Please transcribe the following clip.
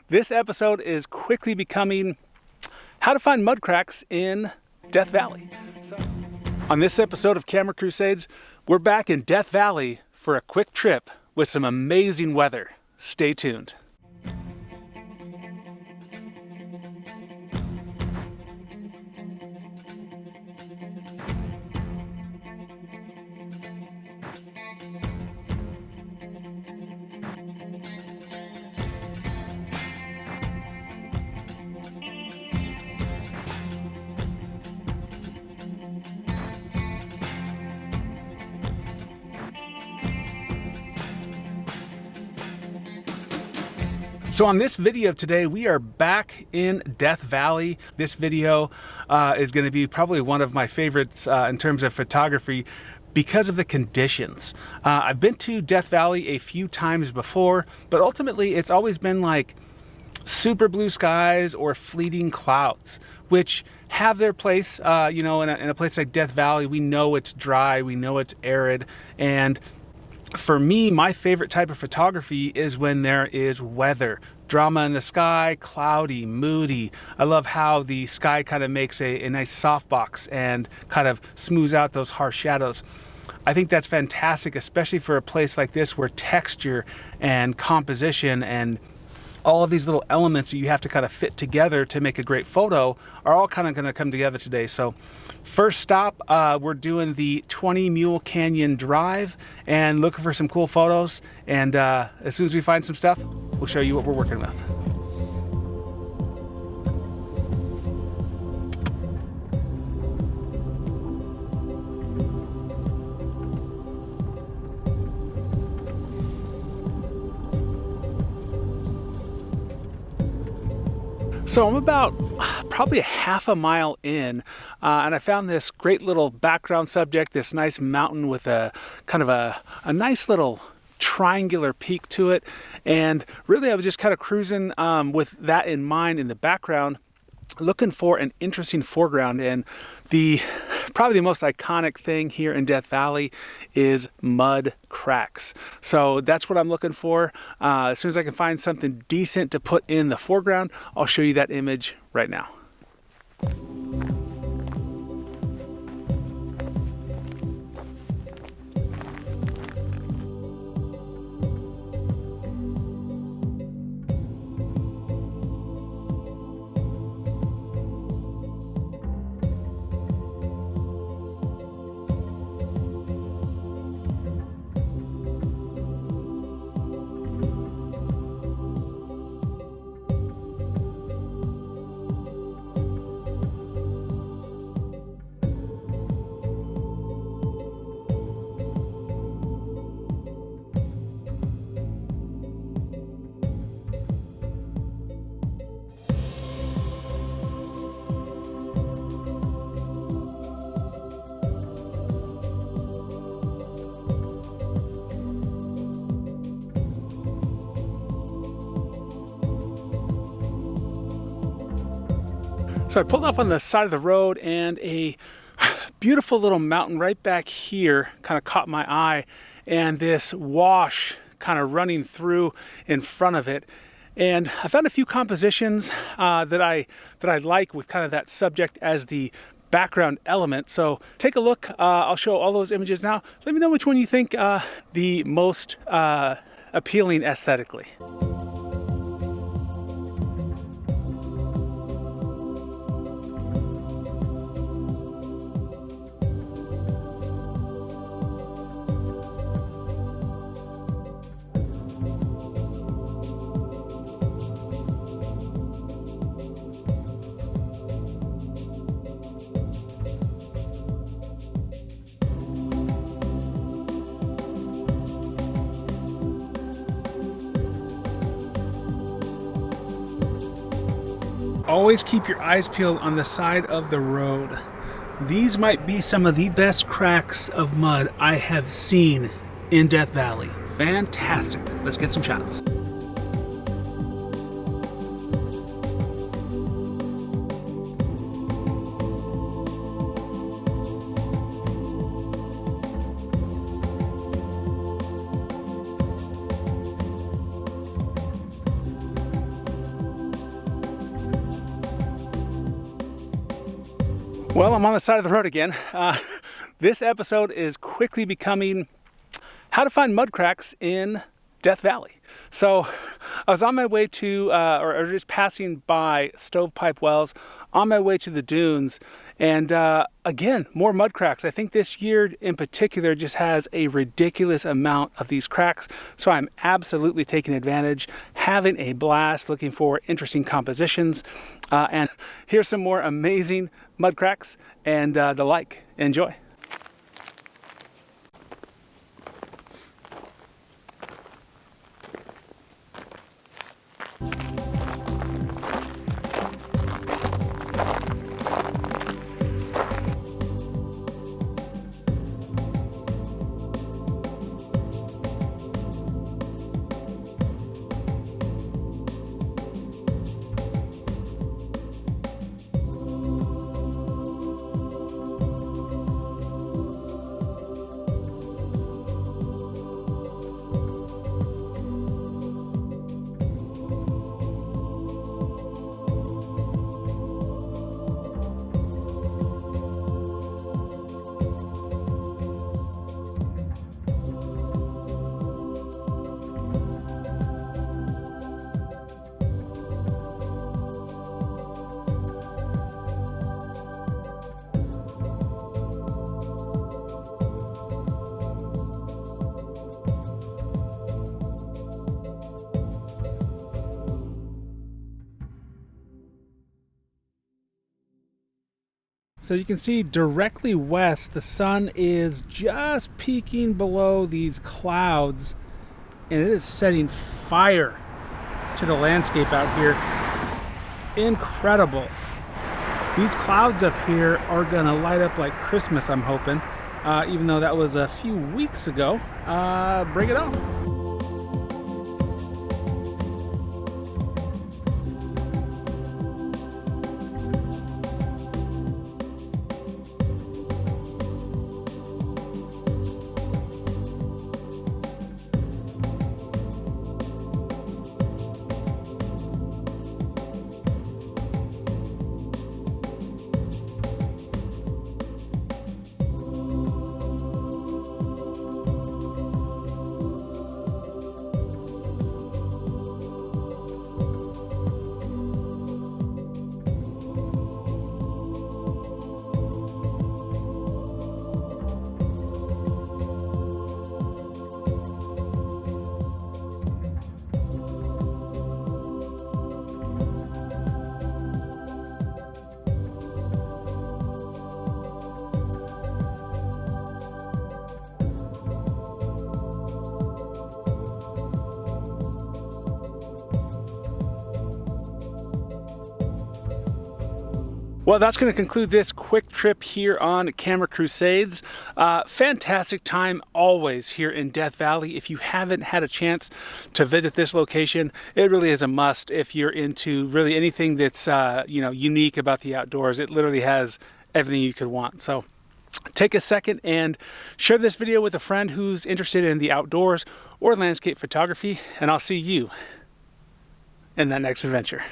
This episode is quickly becoming how to find mud cracks in Death Valley. On this episode of Camera Crusades, we're back in Death Valley for a quick trip with some amazing weather. Stay tuned. So on this video today, we are back in Death Valley. This video is going to be probably one of my favorites in terms of photography because of the conditions. I've been to Death Valley a few times before, but ultimately it's always been like super blue skies or fleeting clouds, which have their place. In a place like Death Valley, we know it's dry, we know it's arid, and for me, my favorite type of photography is when there is weather, drama in the sky, cloudy, moody. I love how the sky kind of makes a nice softbox and kind of smooths out those harsh shadows. I think that's fantastic, especially for a place like this where texture and composition and all of these little elements that you have to kind of fit together to make a great photo are all kind of going to come together today. So first stop, we're doing the 20 Mule Canyon Drive and looking for some cool photos. And as soon as we find some stuff, we'll show you what we're working with. So I'm about probably a half a mile in, and I found this great little background subject, this nice mountain with a kind of a nice little triangular peak to it. And really I was just kind of cruising with that in mind in the background, looking for an interesting foreground. And probably the most iconic thing here in Death Valley is mud cracks. So that's what I'm looking for. As soon as I can find something decent to put in the foreground, I'll show you that image right now. So I pulled up on the side of the road and a beautiful little mountain right back here kind of caught my eye, and this wash kind of running through in front of it. And I found a few compositions that I like with kind of that subject as the background element. So take a look. I'll show all those images now. Let me know which one you think the most appealing aesthetically. Always keep your eyes peeled on the side of the road. These might be some of the best cracks of mud I have seen in Death Valley. Fantastic. Let's get some shots. Well, I'm on the side of the road again. This episode is quickly becoming how to find mud cracks in Death Valley. So I was on my way to, or just passing by Stovepipe Wells, on my way to the dunes, and again, more mud cracks. I think this year in particular just has a ridiculous amount of these cracks, so I'm absolutely taking advantage, having a blast, looking for interesting compositions, and here's some more amazing mud cracks and the like. Enjoy. So you can see directly west, the sun is just peeking below these clouds, and it is setting fire to the landscape out here. Incredible. These clouds up here are gonna light up like Christmas, I'm hoping, even though that was a few weeks ago. Bring it on. Well, that's going to conclude this quick trip here on Camera Crusades. Fantastic time always here in Death Valley. If you haven't had a chance to visit this location, it really is a must if you're into really anything that's unique about the outdoors. It literally has everything you could want. So take a second and share this video with a friend who's interested in the outdoors or landscape photography, and I'll see you in that next adventure.